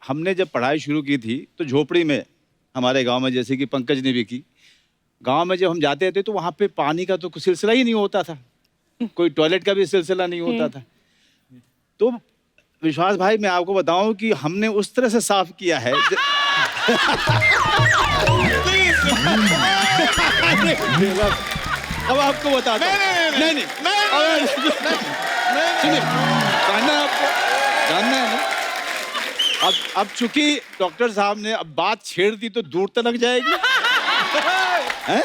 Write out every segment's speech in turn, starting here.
हमने जब पढ़ाई शुरू की थी तो झोपड़ी में हमारे गांव में, जैसे कि पंकज ने भी की, गांव में जब हम जाते थे तो वहाँ पे पानी का तो कुछ सिलसिला ही नहीं होता था, कोई टॉयलेट का भी सिलसिला नहीं होता था। तो विश्वास भाई, मैं आपको बताऊं कि हमने उस तरह से साफ किया है अब आपको बता दो। नहीं सुनिए, जानना है आपको, जानना है ना। अब चूंकि डॉक्टर साहब ने अब बात छेड़ दी तो दूर तक लग जाएगी हैं?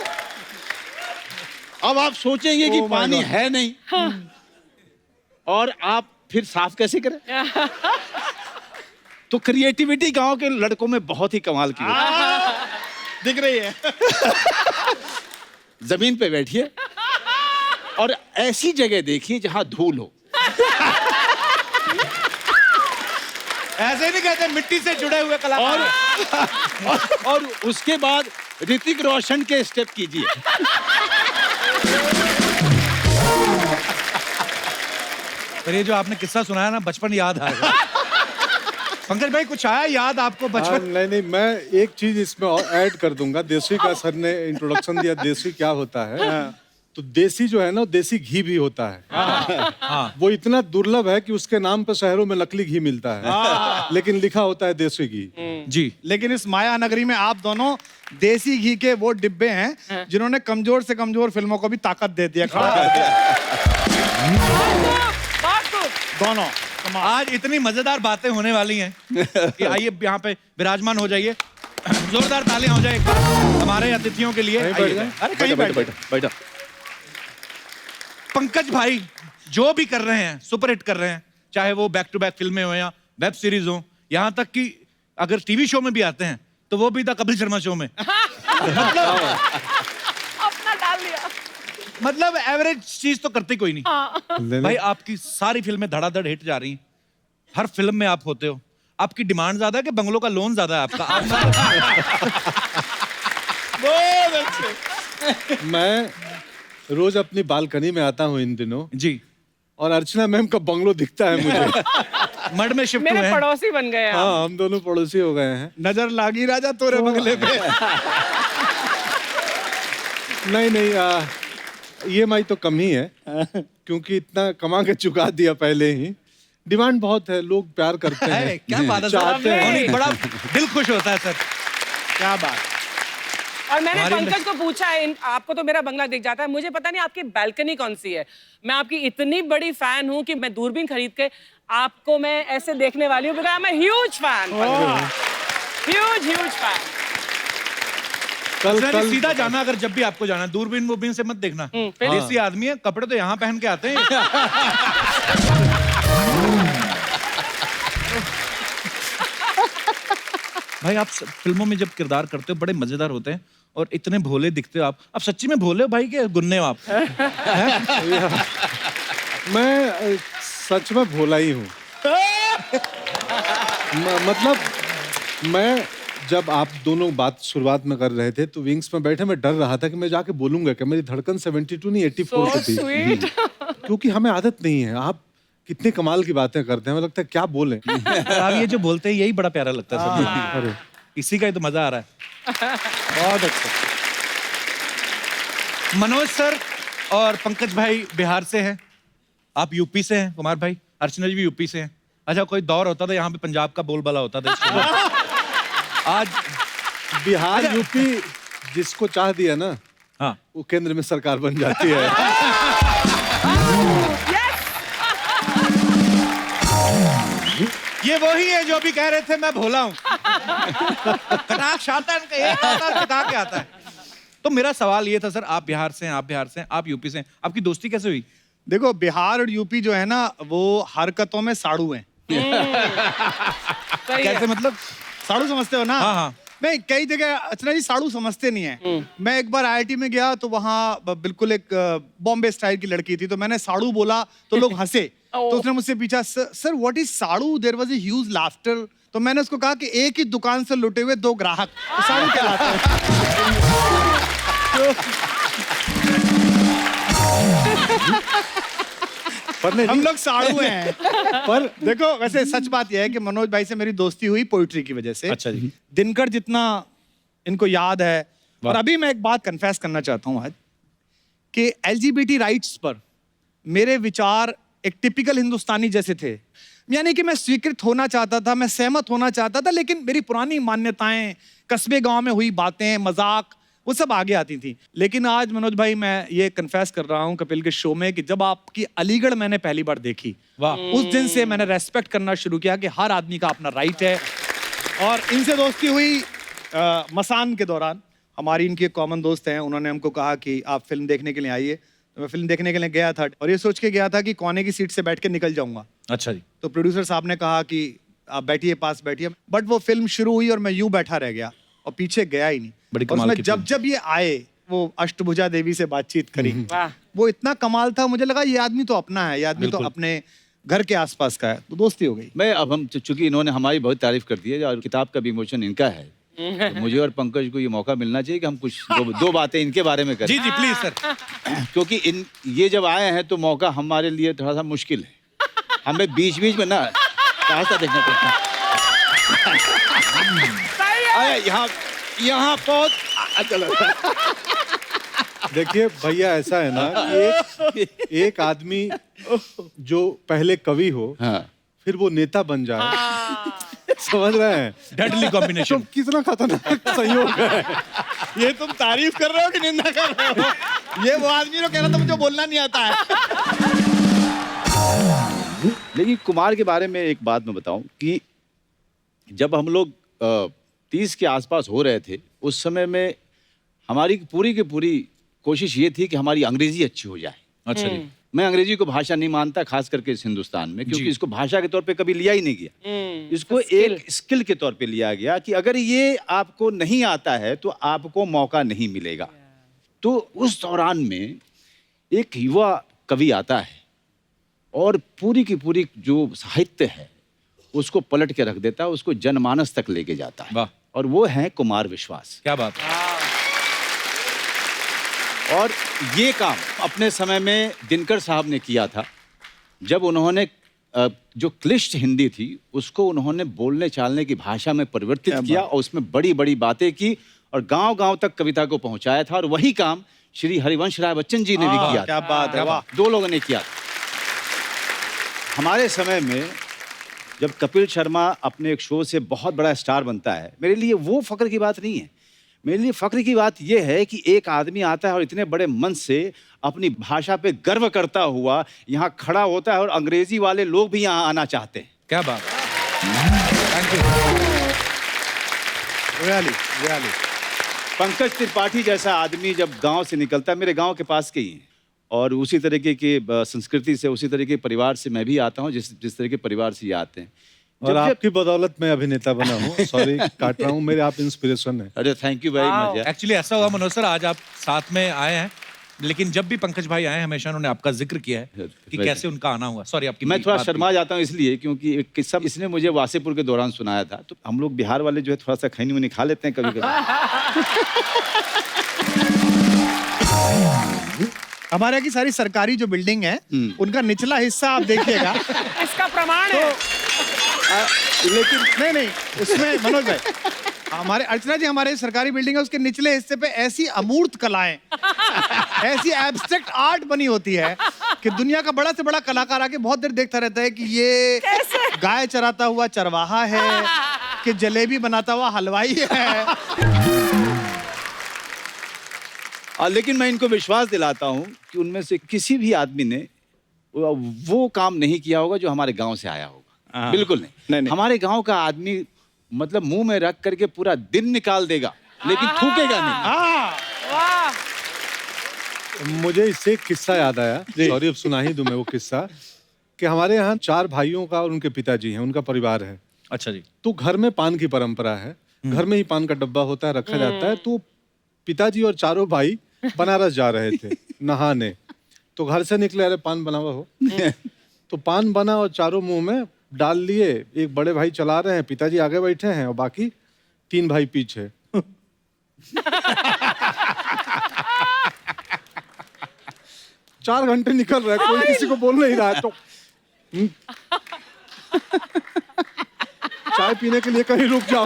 अब आप सोचेंगे कि पानी है नहीं, और आप फिर साफ कैसे करें? तो क्रिएटिविटी गांव के लड़कों में बहुत ही कमाल की दिख रही है। जमीन पे बैठिए और ऐसी जगह देखिए जहां धूल हो। ऐसे नहीं कहते, मिट्टी से जुड़े हुए कलाकार। और उसके बाद ऋतिक रोशन के स्टेप कीजिए। पर ये जो आपने किस्सा सुनाया ना, बचपन याद आएगा। पंकज भाई, कुछ आया याद आपको बचपन? नहीं, मैं एक चीज इसमें और ऐड कर दूंगा। देसी का सर ने इंट्रोडक्शन दिया, देसी क्या होता है। तो देसी जो है ना, देसी घी भी होता है। वो इतना दुर्लभ है कि उसके नाम पर शहरों में नकली घी मिलता है, लेकिन लिखा होता है देसी घी। जी, लेकिन इस माया नगरी में आप दोनों देसी घी के वो डिब्बे हैं जिन्होंने कमजोर से कमजोर फिल्मों को भी ताकत दे दिया, खड़ा कर दिया। दोनों आज इतनी मजेदार बातें होने वाली हैं कि आइए यहाँ पे विराजमान हो जाइए। जोरदार तालियां हो जाए एक बार हमारे अतिथियों के लिए। अरे कहीं बैठो। पंकज भाई जो भी कर रहे हैं, सुपर हिट कर रहे हैं, चाहे वो बैक टू बैक फिल्में हो या वेब सीरीज हो, यहाँ तक कि अगर टीवी शो में भी आते हैं तो वो भी था कपिल शर्मा शो में। मतलब एवरेज चीज तो करते कोई नहीं। भाई आपकी सारी फिल्में धड़ाधड़ हिट जा रही हैं, हर फिल्म में आप होते हो। आपकी डिमांड ज्यादा है कि बंगलों का लोन ज्यादा है आपका? बहुत अच्छे। मैं रोज अपनी बालकनी में आता हूँ इन दिनों जी, और अर्चना मैम का बंगलो दिखता है मुझे। मड में शिफ्ट हुए मेरे हैं। पड़ोसी बन गए आप। हाँ, हम दोनों पड़ोसी हो गए हैं। नजर लागी राजा तोरे बंगले पे। नहीं, EMI तो कम ही है, क्योंकि इतना कमा के चुका दिया पहले ही। डिमांड बहुत है, लोग प्यार करते हैं। क्या बात है, चाहते हैं। बड़ा दिल खुश होता है सर। क्या बात। और मैंने पंकज को पूछा है, आपको तो मेरा बंगला दिख जाता है, मुझे पता नहीं आपकी बैल्कनी कौन सी है। मैं आपकी इतनी बड़ी फैन हूँ कि मैं दूरबीन खरीद के आपको मैं ऐसे देखने वाली हूँ, because I am a huge fan. Huge fan. कल सीधा जाना, अगर जब भी आपको जाना, दूरबीन वूरबीन से मत देखना। देसी आदमी है, कपड़े तो यहाँ पहन के आते हैं। भाई आप फिल्मों में जब किरदार करते हो बड़े मजेदार होते हैं और इतने भोले दिखते हो आप सच्ची में भोले हो भाई के गुन्ने हो आप? मैं सच में भोला ही हूँ। मतलब मैं जब आप दोनों बात शुरुआत में कर रहे थे तो विंग्स में बैठे मैं डर रहा था कि मैं जाके बोलूंगा कि मेरी धड़कन 72 नहीं 84 की थी। क्योंकि हमें आदत नहीं है। आप कितने कमाल की बातें करते हैं, हमें लगता है क्या बोले। आप ये जो बोलते हैं यही बड़ा प्यारा लगता है सर। इसी का ही तो मजा आ रहा है। बहुत अच्छा। मनोज सर और पंकज भाई बिहार से हैं, आप यूपी से हैं। कुमार भाई, अर्चना जी भी यूपी से हैं। अच्छा, कोई दौर होता था यहाँ पे पंजाब का बोलबाला होता था। आज बिहार यूपी जिसको चाह दिया ना, हाँ, वो केंद्र में सरकार बन जाती है। ये वही है जो अभी कह रहे थे मैं भोला हूँ। कटाक्ष आता है, एक आता है, टिका के आता है। तो मेरा सवाल ये था सर, आप बिहार से हैं, आप यूपी से हैं, आपकी दोस्ती कैसे हुई? देखो, बिहार और यूपी जो है ना, वो हरकतों में साड़ू हैं। कैसे मतलब? साड़ू समझते हो ना? हाँ हाँ। नहीं, कई जगह अर्चना जी साड़ू समझते नहीं है। मैं एक बार IIT में गया तो वहाँ बिल्कुल एक बॉम्बे स्टाइल की लड़की थी, तो मैंने साड़ू बोला तो लोग हंसे। तो उसने मुझसे पूछा, सर व्हाट इज साड़ू? There was a huge laughter. तो मैंने उसको कहा कि एक ही दुकान से लुटे हुए दो ग्राहक तो साड़ू कहलाते हैं। पर नहीं, हम लोग साड़ू हैं। पर देखो वैसे सच बात यह है कि मनोज भाई से मेरी दोस्ती हुई पोइट्री की वजह से। अच्छा जी। दिनकर जितना इनको याद है, और अभी मैं एक बात कन्फेस करना चाहता हूँ आज कि LGBT राइट्स पर मेरे विचार एक टिपिकल हिंदुस्तानी जैसे थे, यानी कि मैं स्वीकृत होना चाहता था, मैं सहमत होना चाहता था, लेकिन मेरी पुरानी मान्यताएं, कस्बे गांव में हुई बातें, मजाक, वो सब आगे आती थी। लेकिन आज मनोज भाई मैं ये कन्फेस कर रहा हूँ कपिल के शो में कि जब आपकी अलीगढ़ मैंने पहली बार देखी, वाह। उस दिन से मैंने रेस्पेक्ट करना शुरू किया कि हर आदमी का अपना राइट है। और इनसे दोस्ती हुई मसान के दौरान। हमारी इनकी एक कॉमन दोस्त हैं, उन्होंने हमको कहा कि आप फिल्म देखने के लिए आइए, तो मैं फिल्म देखने के लिए गया था और ये सोच के गया था कि कोने की सीट से बैठ के निकल जाऊंगा। अच्छा जी। तो प्रोड्यूसर साहब ने कहा कि आप बैठिए, पास बैठिए, बट वो फिल्म शुरू हुई और मैं यूं बैठा रह गया और पीछे गया ही नहीं। बड़ी और कमाल उसमें की जब जब ये आए, वो अष्टभुजा देवी से बातचीत करी, वाह। वो इतना कमाल था, मुझे लगा ये आदमी तो अपना है, ये आदमी तो अपने घर के आसपास का है, तो दोस्ती हो गई। मैं अब हम चूंकि इन्होंने हमारी बहुत तारीफ कर दी है और किताब का भी इमोशन इनका है, तो मुझे और पंकज को ये मौका मिलना चाहिए कि हम कुछ दो बातें इनके बारे में करें। जी जी प्लीज सर। क्योंकि ये जब आए हैं तो मौका हमारे लिए थोड़ा सा मुश्किल है, हमें बीच बीच में ना रास्ता देखना पड़ता है। सही है। अरे यहाँ बहुत चलो। देखिए भैया, ऐसा है ना कि एक आदमी जो पहले कवि हो, हाँ। फिर वो नेता बन जाए, समझ रहे हैं? डेडली तो कॉम्बिनेशन। कितना खतरनाक संयोग है। ये तुम तारीफ कर रहे हो कि निंदा कर रहे हो? ये वो आदमी जो कह रहा था मुझे बोलना नहीं आता है। लेकिन कुमार के बारे में एक बात मैं बताऊं कि जब हम लोग 30 के आसपास हो रहे थे, उस समय में हमारी पूरी की पूरी कोशिश ये थी कि हमारी अंग्रेजी अच्छी हो जाए। अच्छा जी। मैं अंग्रेजी को भाषा नहीं मानता, खास करके इस हिंदुस्तान में, क्योंकि जी। इसको भाषा के तौर पे कभी लिया ही नहीं गया। इसको एक स्किल के तौर पे लिया गया कि अगर ये आपको नहीं आता है तो आपको मौका नहीं मिलेगा। तो उस दौरान में एक युवा कवि आता है और पूरी की पूरी जो साहित्य है उसको पलट के रख देता है, उसको जनमानस तक लेके जाता है। वाह। और वो है कुमार विश्वास। क्या बात है। और ये काम अपने समय में दिनकर साहब ने किया था, जब उन्होंने जो क्लिष्ट हिंदी थी उसको उन्होंने बोलने चालने की भाषा में परिवर्तित किया और उसमें बड़ी बड़ी बातें की और गांव-गांव तक कविता को पहुंचाया था। और वही काम श्री हरिवंश राय बच्चन जी ने भी किया क्या था। बात है, वाह। 2 लोगों ने किया था। हमारे समय में जब कपिल शर्मा अपने एक शो से बहुत बड़ा स्टार बनता है, मेरे लिए वो फक्र की बात नहीं है। मेरे लिए फक्र की बात यह है कि एक आदमी आता है और इतने बड़े मन से अपनी भाषा पे गर्व करता हुआ यहाँ खड़ा होता है और अंग्रेजी वाले लोग भी यहाँ आना चाहते हैं। क्या बात है। Thank you. Really really. Pankaj Tripathi जैसा आदमी जब गांव से निकलता है, मेरे गांव के पास के ही हैं, और उसी तरीके की संस्कृति से, उसी तरह के परिवार से मैं भी आता हूँ जिस तरह के परिवार से ये आते हैं। और आपकी बदौलत मैं अभिनेता बना हूँ। सॉरी काट रहा हूँ, मेरे आप इंस्पिरेशन है। अरे thank you very much. Actually ऐसा हुआ मनोज सर, आज आप साथ में आए हैं, लेकिन जब भी पंकज भाई आए हमेशा उन्होंने आपका जिक्र किया है कि कैसे उनका आना हुआ। सॉरी आपकी मैं थोड़ा बात शर्मा जाता हूँ इसलिए क्योंकि एक किस्सा इसने मुझे वासेपुर के दौरान सुनाया था। तो हम लोग बिहार वाले जो है थोड़ा सा खैनी मुनी खा लेते हैं कभी कभी। हमारे यहाँ की सारी सरकारी जो बिल्डिंग है, उनका निचला हिस्सा आप देखिएगा। इसका प्रमाण है। लेकिन नहीं, उसमें मनोज भाई, हमारे अर्चना जी, हमारे सरकारी बिल्डिंग है, उसके निचले हिस्से पे ऐसी अमूर्त कलाएं, ऐसी एब्स्ट्रैक्ट आर्ट बनी होती है कि दुनिया का बड़ा से बड़ा कलाकार आके बहुत देर देखता रहता है कि ये गाय चराता हुआ चरवाहा है कि जलेबी बनाता हुआ हलवाई है। लेकिन मैं इनको विश्वास दिलाता हूँ कि उनमें से किसी भी आदमी ने वो काम नहीं किया होगा जो हमारे गांव से आया होगा। बिल्कुल नहीं। हमारे गांव का आदमी मतलब मुंह में रख करके पूरा दिन निकाल देगा, लेकिन थूकेगा नहीं। वाह। मुझे इससे एक किस्सा याद आया, सॉरी अब सुना ही दूं मैं वो किस्सा, कि हमारे यहाँ 4 भाइयों का और उनके पिताजी हैं, उनका परिवार है। अच्छा जी। तो घर में पान की परंपरा है, घर में ही पान का डब्बा होता है, रखा जाता है। तो पिताजी और चारों भाई बनारस जा रहे थे नहाने, तो घर से निकले, अरे पान बना हुआ हो। तो पान बना और चारों मुंह में डाल लिए। एक बड़े भाई चला रहे हैं, पिताजी आगे बैठे हैं और बाकी 3 भाई पीछे। 4 घंटे निकल रहा है, कोई किसी को बोल नहीं रहा है, तो चाय पीने के लिए कहीं रुक जाओ।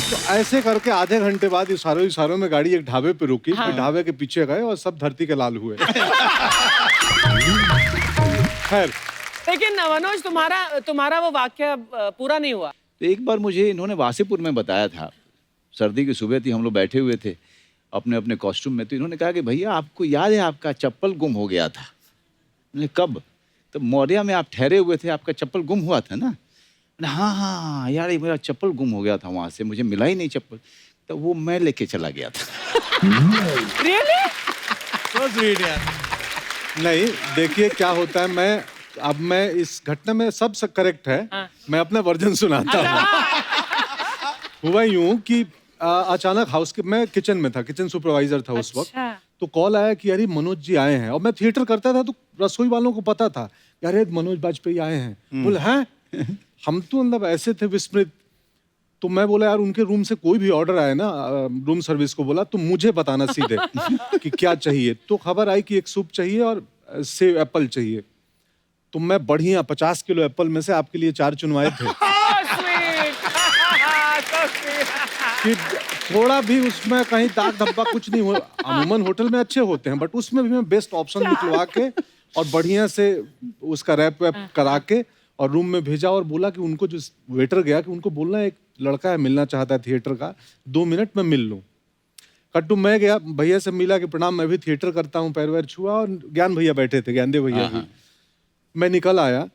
तो ऐसे करके आधे घंटे बाद इशारों में गाड़ी एक ढाबे पे रुकी, फिर ढाबे के पीछे गए और सब धरती के लाल हुए। खैर, लेकिन मनोज तुम्हारा वो वाक्य पूरा नहीं हुआ। तो एक बार मुझे इन्होंने वासेपुर में बताया था, सर्दी की सुबह थी, हम लोग बैठे हुए थे अपने अपने कॉस्ट्यूम में, तो इन्होंने कहा कि भैया आपको याद है आपका चप्पल गुम हो गया था। मैंने कब? तो मौर्या में आप ठहरे हुए थे, आपका चप्पल गुम हुआ था ना। हाँ हाँ यार, मेरा चप्पल गुम हो गया था, वहाँ से मुझे मिला ही नहीं चप्पल, तो वो मैं लेके चला गया था। Really? So sweet यार। नहीं देखिए क्या होता है, मैं इस घटना में सब करेक्ट है, मैं अपना वर्जन सुनाता हूँ। हुआ यूं कि अचानक मैं किचन में था, किचन सुपरवाइजर था उस वक्त, तो कॉल आया कि अरे मनोज जी आए हैं, और मैं थिएटर करता था तो रसोई वालों को पता था कि अरे मनोज बाजपेयी आए हैं। बोले हैं? हम तो मतलब ऐसे थे विस्मृत। तो मैं बोला यार उनके रूम से कोई भी ऑर्डर आए ना, रूम सर्विस को बोला तो मुझे बताना सीधे कि क्या चाहिए। तो खबर आई कि एक सूप चाहिए और सेब एप्पल चाहिए। तो मैं बढ़िया 50 किलो एप्पल में से आपके लिए 4 चुनवाए थे। कि थोड़ा भी उसमें कहीं दाग धब्बा कुछ नहीं हुआ। अमूमन होटल में अच्छे होते हैं, बट उसमें भी मैं बेस्ट ऑप्शन निकलवा के और बढ़िया से उसका रैप वैप करा के और रूम में भेजा, और बोला कि उनको जो वेटर गया कि उनको बोलना एक लड़का है मिलना चाहता है थिएटर का, 2 मिनट में मिल लूँ। कट्टू मैं गया, भैया से मिला कि प्रणाम, मैं भी थिएटर करता हूँ, पैर वैर छुआ, और ज्ञान भैया बैठे थे, ज्ञानदेव भैया भी। मैं निकल आया।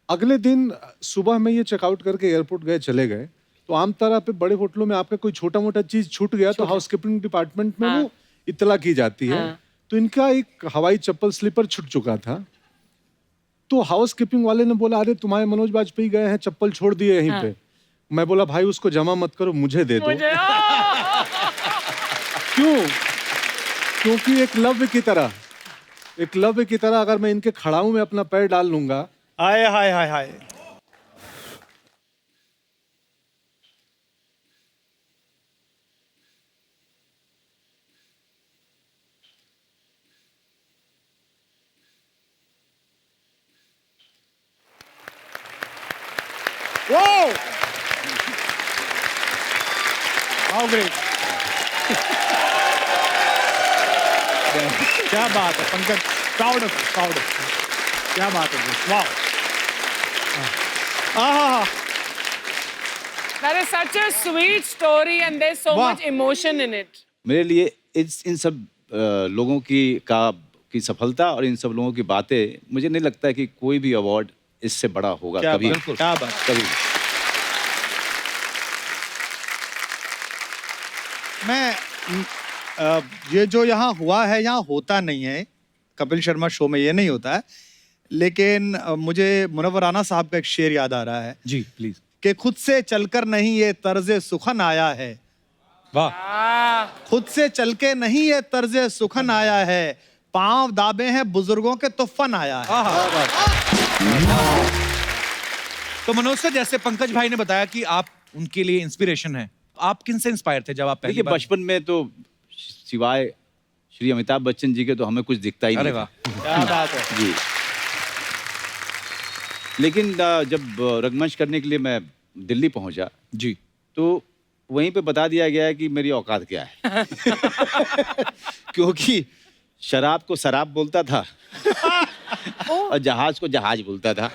अगले दिन सुबह में ये चेकआउट करके एयरपोर्ट गए, चले गए। तो आम तरह पे बड़े होटलों में आपका कोई छोटा मोटा चीज छूट गया तो हाउसकीपिंग डिपार्टमेंट में वो इत्तला की जाती है। तो इनका एक हवाई चप्पल स्लीपर छूट चुका था। तो हाउसकीपिंग वाले ने बोला अरे तुम्हारे मनोज बाजपेयी गए हैं, चप्पल छोड़ दिए यहीं पे। मैं बोला भाई उसको जमा मत करो, मुझे दे दो। क्यों? क्योंकि एक लव्य की तरह अगर मैं इनके खड़ाऊ में अपना पैर डाल लूंगा। हाय हाय हाय हाय। Whoa! How great! क्या बात है पंकज, प्राउड ऑफ क्या बात है, वाह। That is such a sweet story and there's so much emotion in it. मेरे लिए इन सब लोगों की सफलता और इन सब लोगों की बातें, मुझे नहीं लगता है कि कोई भी अवार्ड इससे बड़ा होगा कभी। क्या बात, कभी। मैं ये जो यहाँ हुआ है यहाँ होता नहीं है, कपिल शर्मा शो में ये नहीं होता है, लेकिन मुझे मुनव्वर राना साहब का एक शेर याद आ रहा है जी प्लीज। कि खुद से चलकर नहीं ये तर्ज सुखन आया है। वाह। खुद से चल के नहीं ये तर्ज सुखन आया है, पांव दाबे हैं बुजुर्गों के तो फन आया है। तो मनोज सर, जैसे पंकज भाई ने बताया कि आप उनके लिए इंस्पिरेशन हैं, आप किन से इंस्पायर थे जब आप पहली बार? बचपन में तो सिवाय श्री अमिताभ बच्चन जी के तो हमें कुछ दिखता ही नहीं। अरे वाह, क्या बात है जी। लेकिन जब रंगमंच करने के लिए मैं दिल्ली पहुंचा जी, तो वहीं पे बता दिया गया कि मेरी औकात क्या है। क्योंकि शराब को शराब बोलता था और जहाज को जहाज बोलता था।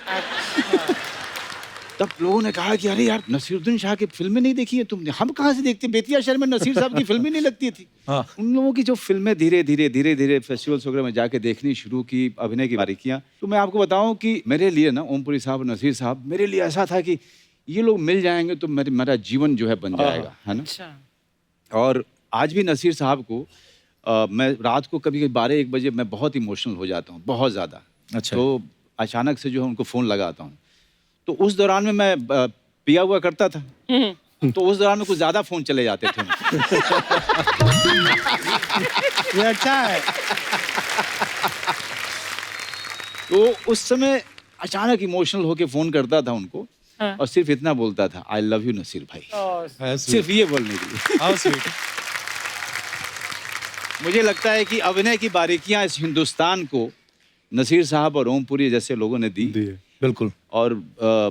तब लोगों ने कहा कि अरे यार नसीरुद्दीन शाह की फिल्में नहीं देखी है तुमने? हम कहाँ से देखते, बेतिया शहर में नसीर साहब की फिल्में नहीं लगती थी। उन लोगों की जो फिल्में धीरे धीरे फेस्टिवल्स वगैरह में जाके देखनी शुरू की, अभिनय की बारीकियां, तो मैं आपको बताऊं कि मेरे लिए ना ओमपुरी साहब और नसीर साहब मेरे लिए ऐसा था कि ये लोग मिल जाएंगे तो मेरा जीवन जो है बन जाएगा, है ना। और आज भी नसीर साहब को मैं रात को कभी 12-1 बजे मैं बहुत इमोशनल हो जाता हूँ, बहुत ज़्यादा। अच्छा। तो अचानक से जो है उनको फ़ोन लगाता हूँ, तो उस दौरान में मैं पिया हुआ करता था, तो उस दौरान में कुछ ज़्यादा फ़ोन चले जाते थे। ये अच्छा है। तो उस समय अचानक इमोशनल होके फ़ोन करता था उनको, और सिर्फ इतना बोलता था, आई लव यू नसीर भाई। सिर्फ ये बोलने के लिए। मुझे लगता है कि अभिनय की बारीकियां इस हिंदुस्तान को नसीर साहब और ओमपुरी जैसे लोगों ने दी। बिल्कुल। और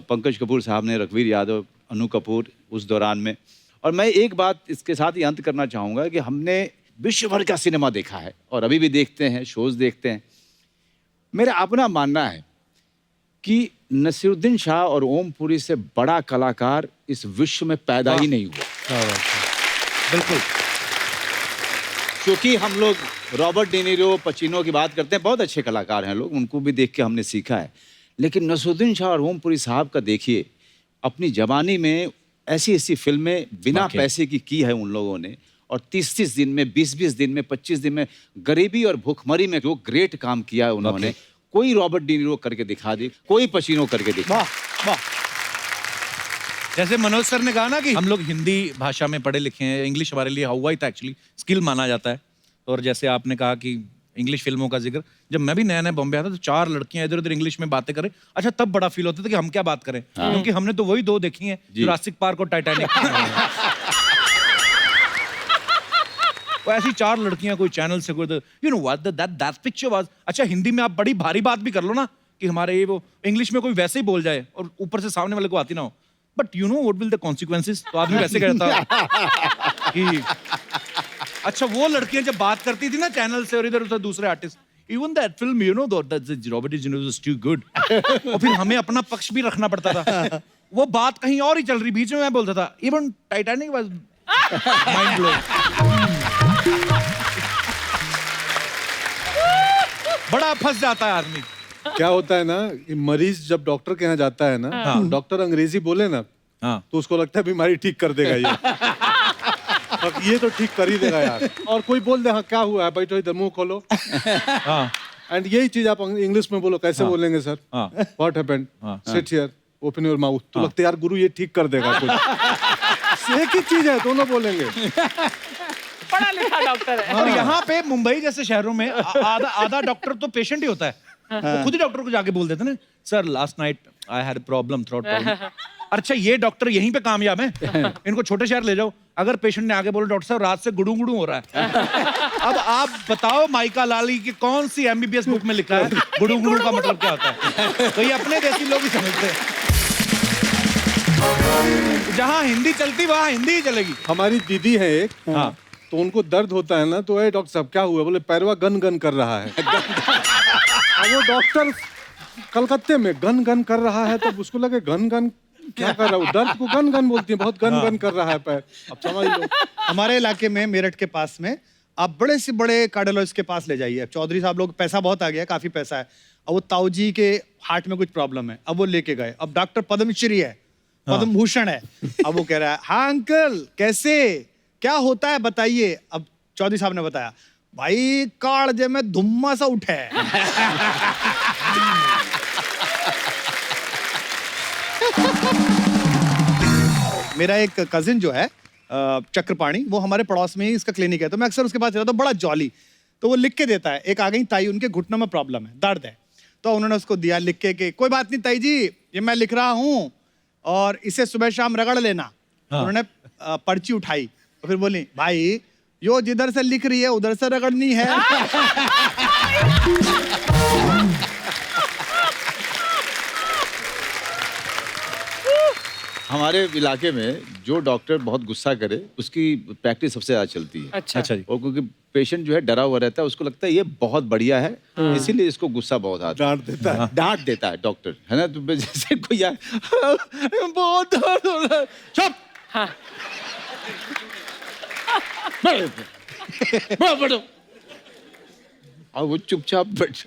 पंकज कपूर साहब ने, रघुवीर यादव, अनु कपूर उस दौरान में। और मैं एक बात इसके साथ ही अंत करना चाहूँगा कि हमने विश्व भर का सिनेमा देखा है और अभी भी देखते हैं, शोज देखते हैं। मेरा अपना मानना है कि नसीरुद्दीन शाह और ओमपुरी से बड़ा कलाकार इस विश्व में पैदा ही नहीं हुआ। बिल्कुल। क्योंकि हम लोग रॉबर्ट डेनिरो, पचिनो की बात करते हैं, बहुत अच्छे कलाकार हैं लोग, उनको भी देख के हमने सीखा है। लेकिन नसीरुद्दीन शाह और ओमपुरी साहब का देखिए, अपनी जवानी में ऐसी ऐसी फिल्में बिना पैसे की है उन लोगों ने, और 30-30 दिन में, 20-20 दिन में, 25 दिन में, गरीबी और भूखमरी में जो ग्रेट काम किया है उन्होंने। कोई रॉबर्ट डेनिरो करके दिखा दे, कोई पचिनो करके दिखा। वाह वाह। जैसे मनोज सर ने कहा ना कि हम लोग हिंदी भाषा में पढ़े लिखे हैं, इंग्लिश हमारे लिए हवा था एक्चुअली, स्किल माना जाता है। और जैसे आपने कहा कि इंग्लिश फिल्मों का जिक्र, जब मैं भी नया नया बॉम्बे आता तो 4 लड़कियां इधर उधर इंग्लिश में बातें करें, अच्छा तब बड़ा फील होता था कि हम क्या बात करें, क्योंकि हमने तो वही 2 देखी हैं, जुरासिक पार्क और टाइटैनिक। वो ऐसी 4 लड़कियां कोई चैनल से कोई, you know what that picture was. अच्छा हिंदी में आप बड़ी भारी बात भी कर लो ना कि हमारे ये वो, इंग्लिश में कोई वैसे ही बोल जाए और ऊपर से सामने वाले को आती ना हो, but you know what will the consequences, तो आदमी वैसे कहता कि अच्छा वो लड़कियां जब बात करती थी ना चैनल से और इधर उधर दूसरे artist, even that film you know that Robert D निरो वाज टू गुड, और फिर हमें अपना पक्ष भी रखना पड़ता था। वो बात कहीं और ही चल रही, बीच में मैं बोलता था even Titanic was mind blowing. बड़ा फंस जाता है आदमी। क्या होता है ना कि मरीज जब डॉक्टर के यहाँ जाता है ना, डॉक्टर अंग्रेजी बोले ना, तो उसको लगता है बीमारी ठीक कर देगा ये। अब ये तो ठीक कर ही देगा यार। और कोई बोल दे हाँ क्या हुआ है, बैठो इधर मुंह खोलो, एंड यही चीज आप इंग्लिश में बोलो, कैसे बोलेंगे sir? What happened? Sit here, open your mouth. तो लगता है यार गुरु ये ठीक कर देगा कुछ। एक ही चीज है, दोनों बोलेंगे। पढ़ा लिखा डॉक्टर है। और यहाँ पे मुंबई जैसे शहरों में आधा डॉक्टर तो पेशेंट ही होता है, वो खुद ही डॉक्टर को जाके बोल देते ना, sir last night I had problem, throat problem. अच्छा ये डॉक्टर यहीं पे कामयाब है, इनको छोटे शहर ले जाओ। अगर पेशेंट ने आगे बोला डॉक्टर साहब रात से गुड़ू गुड़ू हो रहा है, अब आप बताओ माइका लाली की कौन सी एमबीबीएस बुक में लिखा है गुड़ू गुड़ू का मतलब क्या होता है? तो ये अपने देसी लोग ही समझते हैं। जहाँ हिंदी चलती वहाँ हिंदी ही चलेगी। हमारी दीदी है एक, तो उनको दर्द होता है ना, तो ए डॉक्टर साहब क्या हुआ? बोले पैरवा गन गन कर रहा है। वो डॉक्टर कलकत्ते में गन गन कर रहा है, तब उसको लगे गन गन क्या कर रहा हूँ, दर्द को गन गन बोलती है, बहुत गन गन कर रहा है पैर। अब समझ लो। हमारे इलाके में, मेरठ के पास में, आप बड़े से बड़े कार्डियोलॉजिस्ट के पास ले जाइए। अब चौधरी साहब लोग, पैसा बहुत आ गया, काफी पैसा है। अब वो ताऊ जी के हार्ट में कुछ प्रॉब्लम है, अब वो लेके गए। अब डॉक्टर पद्मश्री है, पद्म भूषण है। अब वो कह रहा है हाँ अंकल कैसे, क्या होता है बताइए। अब चौधरी साहब ने बताया, भाई कालजे में धुम्मा सा उठे। मेरा एक कजिन जो है चक्रपाणी, वो हमारे पड़ोस में ही इसका क्लिनिक है, तो मैं अक्सर उसके पास जाता हूँ, बड़ा जॉली। तो वो लिख के देता है, एक आ गई ताई, उनके घुटनों में प्रॉब्लम है, दर्द है, तो उन्होंने उसको दिया लिख के कि कोई बात नहीं ताई जी, ये मैं लिख रहा हूँ और इसे सुबह शाम रगड़ लेना। उन्होंने पर्ची उठाई तो फिर बोली भाई यो जिधर से लिख रही है उधर से रगड़नी है। हमारे इलाके में जो डॉक्टर बहुत गुस्सा करे उसकी प्रैक्टिस सबसे ज्यादा चलती है। अच्छा जी। और क्योंकि पेशेंट जो है डरा हुआ रहता है, उसको लगता है ये बहुत बढ़िया है, इसीलिए इसको गुस्सा बहुत आता है, डांट देता है डॉक्टर, है ना। तो जैसे कोई बहुत दर्द हो रहा है, चुप। हाँ। बैठो। और वो चुपचाप बैठ।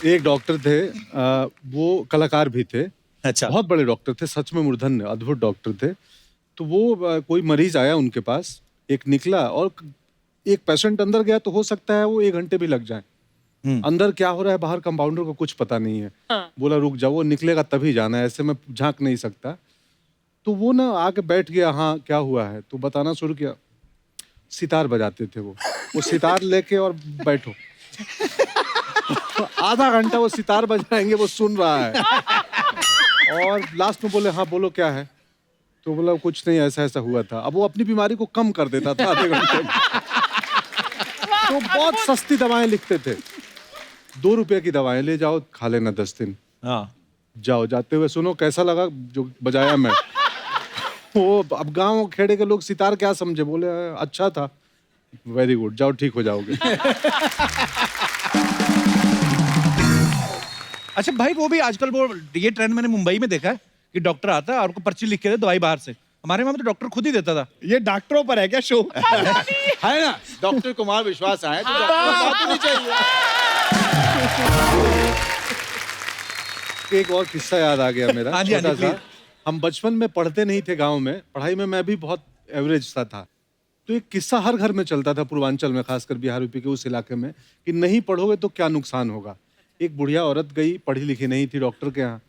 एक डॉक्टर थे, वो कलाकार भी थे। अच्छा। बहुत बड़े डॉक्टर थे, सच में मूर्धन्य अद्भुत डॉक्टर थे। तो वो कोई मरीज आया उनके पास, एक निकला और एक पेशेंट अंदर गया, तो हो सकता है वो 1 घंटे भी लग जाए। अंदर क्या हो रहा है बाहर कंपाउंडर को कुछ पता नहीं है। बोला रुक जाओ, वो निकलेगा तभी जाना है, ऐसे मैं झांक नहीं सकता। तो वो ना आके बैठ गया, हाँ क्या हुआ है, तो बताना शुरू किया। सितार बजाते थे वो सितार लेके और बैठो। आधा घंटा वो सितार बजाएंगे, वो सुन रहा है। और लास्ट में बोले हाँ बोलो क्या है, तो बोला कुछ नहीं, ऐसा ऐसा हुआ था। अब वो अपनी बीमारी को कम कर देता था आधे घंटे में। तो बहुत सस्ती दवाएं लिखते थे, 2 रुपए की दवाएं ले जाओ, खा लेना 10 दिन। हाँ जाओ, जाते हुए सुनो कैसा लगा जो बजाया मैं। वो अब गांव खेड़े के लोग सितार क्या समझे, बोले अच्छा था, वेरी गुड, जाओ ठीक हो जाओगे। अच्छा भाई, वो भी आजकल वो ये ट्रेंड मैंने मुंबई में देखा है कि डॉक्टर आता है और आपको पर्ची लिख के दे दवाई बाहर से। हमारे वहां तो डॉक्टर खुद ही देता था। ये डॉक्टरों पर है क्या शो? है ना, डॉक्टर कुमार विश्वास आए तो डॉक्टर को बात होनी चाहिए। एक और किस्सा याद आ गया मेरा, हाँ जी, हाँ जी, छोटा सा। please। हम बचपन में पढ़ते नहीं थे गांव में, पढ़ाई में मैं भी बहुत एवरेज सा था। तो एक किस्सा हर घर में चलता था पूर्वांचल में, खासकर बिहार यूपी के उस इलाके में, कि नहीं पढ़ोगे तो क्या नुकसान होगा। एक बुढ़िया औरत गई, पढ़ी लिखी नहीं थी, डॉक्टर के यहाँ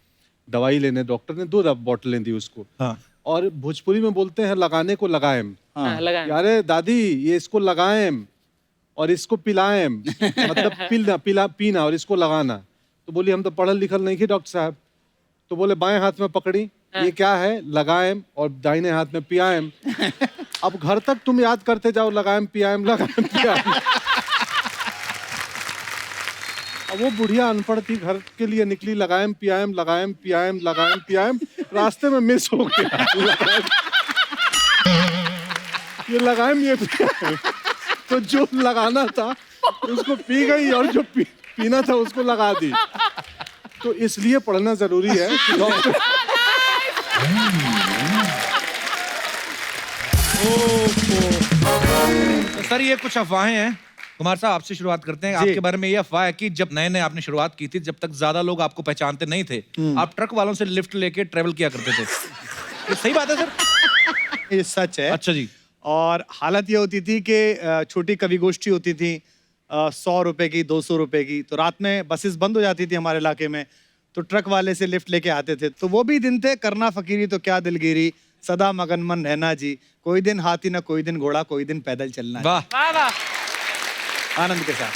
दवाई लेने। डॉक्टर ने 2 बोतलें दी उसको। हाँ। और भोजपुरी में बोलते हैं लगाने को लगाएम। हाँ, लगाएं। अरे दादी ये इसको लगाएम और इसको पिलाएम, मतलब पीना और इसको लगाना। तो बोली हम तो पढ़ल लिखल नहीं थे डॉक्टर साहब। तो बोले बाएं हाथ में पकड़ी, ये क्या है, लगाएम, और दाहिने हाथ में पियाएम। अब घर तक तुम याद करते जाओ, लगाएम पियाएम लगाएम पियाएम। अब वो बुढ़िया अनपढ़ थी, घर के लिए निकली, लगाएम पियाएम लगाएम पियाएम लगाएम पियाएम, रास्ते में मिस हो गया। ये लगाएम ये पियाएम, तो जो लगाना था उसको पी गई और जो पीना था उसको लगा दी। तो इसलिए पढ़ना जरूरी है कि डॉक्टर। तो सर ये कुछ अफवाहें हैं। कुमार साहब आपसे शुरुआत करते हैं। आपके बारे में ये अफवाह है कि जब नए नए आपने शुरुआत की थी, जब तक ज्यादा लोग आपको पहचानते नहीं थे, आप ट्रक वालों से लिफ्ट लेके ट्रेवल किया करते थे। ये सही बात है सर? ये सच है। अच्छा जी। और हालत ये होती थी कि छोटी कवि गोष्ठी होती थी, 100 रुपए की, 200 रुपए की। तो रात में बसेस बंद हो जाती थी हमारे इलाके में, तो ट्रक वाले से लिफ्ट लेके आते थे। तो वो भी दिन थे, करना फकीरी तो क्या दिलगिरी, सदा मगन मन रहना जी, कोई दिन हाथी ना कोई दिन घोड़ा, कोई दिन पैदल चलना जी। वाह। वाह वाह। आनंद के साथ।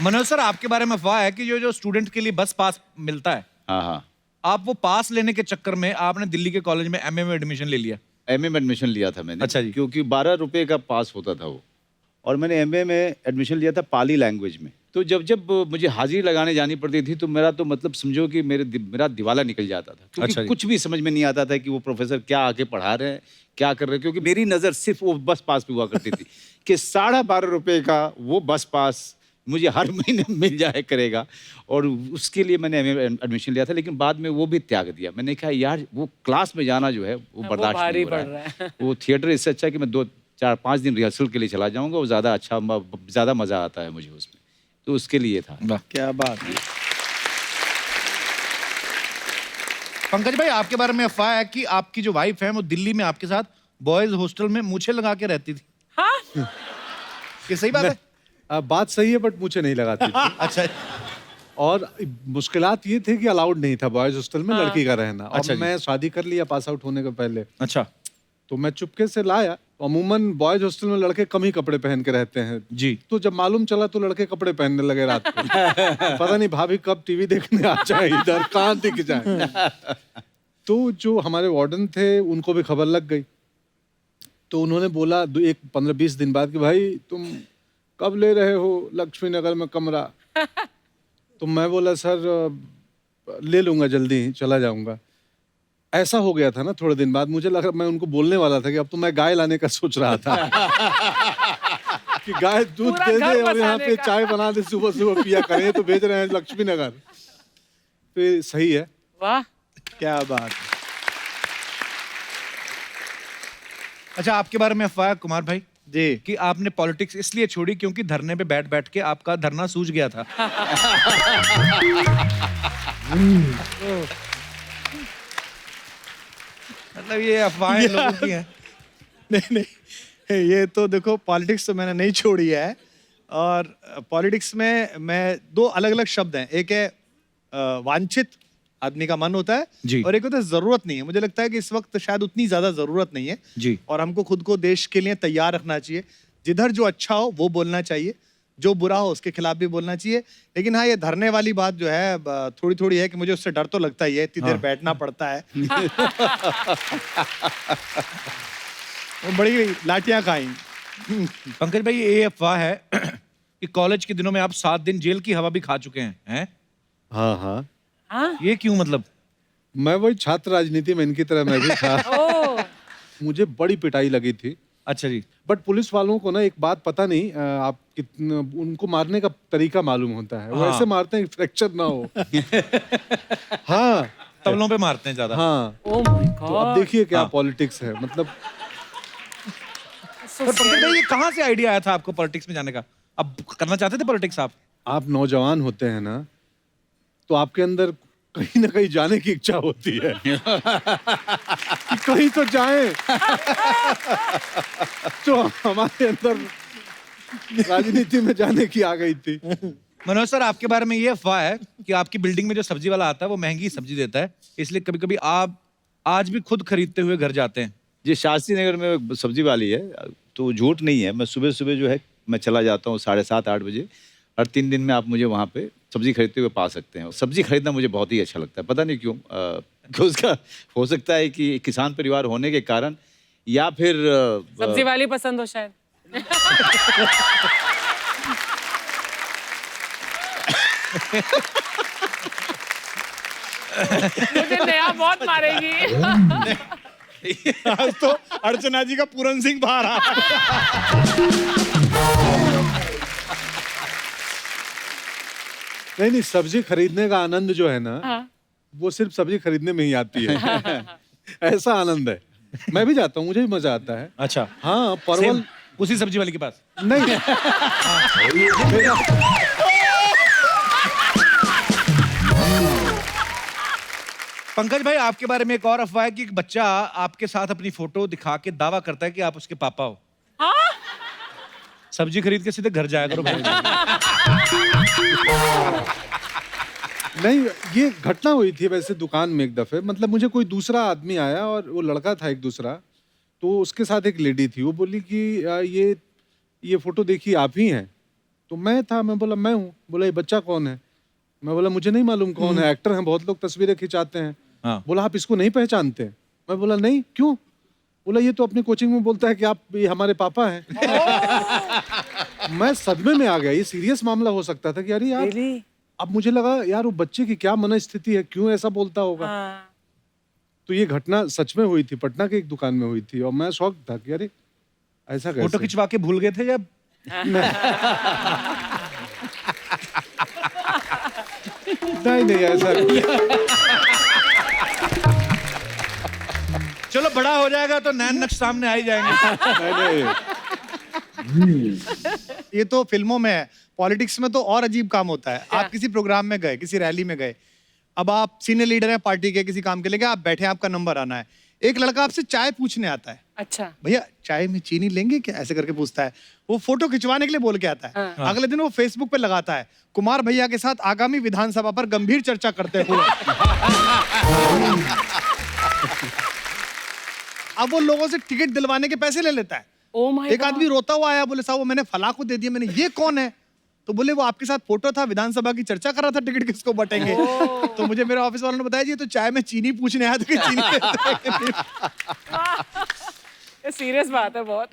मनोज सर आपके बारे में अफवाह है कि जो स्टूडेंट के लिए बस पास मिलता है, हाँ हाँ, आप वो पास लेने के चक्कर में आपने दिल्ली के कॉलेज में एमए में एडमिशन ले लिया। एमए में एडमिशन लिया था मैंने। अच्छा जी। क्योंकि 12 रुपए का पास होता था वो, और मैंने एमए में एडमिशन लिया था पाली लैंग्वेज में। तो जब जब मुझे हाजिरी लगाने जानी पड़ती थी तो मेरा तो मतलब समझो कि मेरा दिवाला निकल जाता था, क्योंकि अच्छा जी। कुछ भी समझ में नहीं आता था कि वो प्रोफेसर क्या आके पढ़ा रहे हैं, क्या कर रहे हैं। क्योंकि मेरी नज़र सिर्फ वो बस पास पे हुआ करती थी कि 12.5 रुपए का वो बस पास मुझे हर महीने मिल जाए करेगा, और उसके लिए मैंने एमए एडमिशन लिया था। लेकिन बाद में वो भी त्याग दिया। मैंने कहा यार वो क्लास में जाना जो है वो बर्दाश्त भारी नहीं हो पड़ रहा रहा है। वो थिएटर इससे अच्छा है कि मैं 2-4-5 दिन रिहर्सल के लिए चला जाऊंगा, वो ज़्यादा अच्छा, ज़्यादा मज़ा आता है मुझे उसमें। तो उसके लिए था। क्या बात है। पंकज भाई आपके बारे में अफवाह है कि आपकी जो वाइफ है वो दिल्ली में आपके साथ बॉयज हॉस्टल में मूछें लगा के रहती थी। हाँ? ये सही बात है? बात सही है, बट मुझे नहीं लगाती थी। अच्छा। और मुश्किलात ये थे कि अलाउड नहीं था बॉयज हॉस्टल में लड़की का रहना। और अच्छा जी। मैं शादी कर लिया पास आउट होने के पहले, अच्छा तो मैं चुपके से लाया। अमूमन बॉयज हॉस्टल में लड़के कम ही कपड़े पहन के रहते हैं जी। तो जब मालूम चला तो लड़के कपड़े पहनने लगे रात को। पता नहीं भाभी कब टीवी देखने आ जाए, इधर कहाँ दिख जाए। तो जो हमारे वार्डन थे उनको भी खबर लग गई, तो उन्होंने बोला 15-20 दिन बाद कि भाई तुम कब ले रहे हो लक्ष्मी नगर में कमरा। तो मैं बोला सर ले लूंगा, जल्दी ही चला जाऊंगा। ऐसा हो गया था ना, थोड़े दिन बाद मुझे लगा, मैं उनको बोलने वाला था कि अब तो मैं गाय लाने का सोच रहा था कि गाय दूध पूरा दे घर दे और यहाँ बसाने पे का। चाय बना दे, सुबह सुबह पिया करें। तो भेज रहे हैं लक्ष्मी नगर, तो ये सही है। वाह। क्या बात है। अच्छा आपके बारे में अफवाह है कुमार भाई जी कि आपने पॉलिटिक्स इसलिए छोड़ी क्योंकि धरने पे बैठ बैठ के आपका धरना सूझ गया था। मतलब ये अफवाहें लोगों की हैं। नहीं नहीं, ये तो देखो पॉलिटिक्स तो मैंने नहीं छोड़ी है। और पॉलिटिक्स में मैं 2 अलग अलग शब्द हैं। एक है वांछित, आदमी का मन होता है जी। और एक होता है जरूरत नहीं है। मुझे लगता है कि इस वक्त शायद उतनी ज्यादा जरूरत नहीं है जी। और हमको खुद को देश के लिए तैयार रखना चाहिए। जिधर जो अच्छा हो वो बोलना चाहिए, जो बुरा हो उसके खिलाफ भी बोलना चाहिए। लेकिन हाँ, ये धरने वाली बात जो है थोड़ी थोड़ी है कि मुझे उससे डर तो लगता ही है, इतनी देर बैठना पड़ता है। वो बड़ी लाठियां खाई। पंकज भाई, ये अफवाह है कि कॉलेज के दिनों में आप 7 दिन जेल की हवा भी खा चुके हैं? हाँ हाँ, हाँ? ये क्यों मतलब? मैं वही छात्र राजनीति में इनकी तरह मैं भी था। ओह, मुझे बड़ी पिटाई लगी थी। अच्छा जी। बट पुलिस वालों को ना एक बात पता नहीं, आप कितना उनको मारने का तरीका मालूम होता है। वो हाँ। ऐसे मारते हैं कि फ्रैक्चर ना हो। हाँ तबलों पे मारते हैं ज्यादा। हाँ, ओह माय तो अब गॉड। देखिए क्या हाँ। पॉलिटिक्स है, मतलब पर पंकज भाई, ये कहाँ से आइडिया आया था आपको पॉलिटिक्स में जाने का? अब करना चाहते थे पॉलिटिक्स आप? आप नौजवान होते हैं ना, तो आपके अंदर कहीं ना कहीं जाने की इच्छा होती है कि कहीं तो जाएं। तो हमारे अंदर राजनीति में जाने की आ गई थी। मनोज सर, आपके बारे में ये अफवाह है कि आपकी बिल्डिंग में जो सब्जी वाला आता है वो महंगी सब्जी देता है, इसलिए कभी कभी आप आज भी खुद खरीदते हुए घर जाते हैं। जी, शास्त्री नगर में एक सब्जी वाली है, तो झूठ नहीं है। मैं सुबह सुबह जो है मैं चला जाता हूँ 7:30-8 बजे। हर 3 दिन में आप मुझे वहाँ पे सब्जी खरीदते हुए पा सकते हैं। सब्जी खरीदना मुझे बहुत ही अच्छा लगता है, पता नहीं क्यों। कि उसका हो सकता है कि किसान परिवार होने के कारण, या फिर सब्जी वाली पसंद हो शायद। मुझे नया बहुत मारेगी। आज तो अर्चना जी का पूरन सिंह बाहर आ। नहीं, सब्जी खरीदने का आनंद जो है ना, हाँ। वो सिर्फ सब्जी खरीदने में ही आती है। ऐसा आनंद है। मैं भी जाता हूँ, मुझे भी मजा आता है। अच्छा, हाँ, परवल सेम उसी सब्जी वाले के पास? नहीं। पंकज भाई, आपके बारे में एक और अफवाह है कि एक बच्चा आपके साथ अपनी फोटो दिखा के दावा करता है कि आप उसके पापा हो। हाँ? सब्जी खरीद के सीधे घर जाया करो भाई। नहीं, ये घटना हुई थी वैसे दुकान में एक दफे। मतलब मुझे कोई दूसरा आदमी आया और वो लड़का था एक दूसरा, तो उसके साथ एक लेडी थी। वो बोली कि ये फोटो देखिए आप ही हैं। तो मैं था, मैं बोला मैं हूँ। बोला ये बच्चा कौन है? मैं बोला मुझे नहीं मालूम कौन है, एक्टर हैं, बहुत लोग तस्वीरें खिंचाते हैं। हाँ। बोला आप इसको नहीं पहचानते? मैं बोला नहीं, क्यों? बोला ये तो अपनी कोचिंग में बोलता है कि आप ये हमारे पापा हैं। मैं सदमे में आ गया, ये सीरियस मामला हो सकता था कि अरे यार। Really? अब मुझे लगा यार वो बच्चे की क्या मनस्थिति है, क्यों ऐसा बोलता होगा। हाँ। तो ये घटना सच में हुई थी, पटना के एक दुकान में हुई थी, और मैं शौक था कि अरे ऐसा फोटो कैसे। खिंचवा के भूल गए थे या? नहीं ऐसा चलो, बड़ा हो जाएगा तो नैन नक्श सामने आ ही जाएंगे। नहीं। ये तो फिल्मों में है, पॉलिटिक्स में तो और अजीब काम होता है। आप किसी प्रोग्राम में गए, किसी रैली में गए, अब आप सीनियर लीडर हैं पार्टी के, किसी काम के लिए आप बैठे हैं, आपका नंबर आना है, एक लड़का आपसे चाय पूछने आता है। अच्छा। भैया चाय में चीनी लेंगे क्या, ऐसे करके पूछता है। वो फोटो खिंचवाने के लिए बोल के आता है। हाँ। अगले दिन वो फेसबुक पे लगाता है, कुमार भैया के साथ आगामी विधानसभा पर गंभीर चर्चा करते हुए। अब वो लोगों से टिकट दिलवाने के पैसे ले लेता है। Oh my एक God. आदमी रोता हुआ आया, बोले साहब वो मैंने फला को दे दिया। मैंने ये कौन है? तो बोले वो आपके साथ फोटो था, विधानसभा की चर्चा कर रहा था, टिकट किसको बटेंगे। तो मुझे मेरे ऑफिस वालों ने बताया जी तो चाय में चीनी पूछने आया था कि चीनी देते हैं कि नहीं। ये सीरियस बात है बहुत।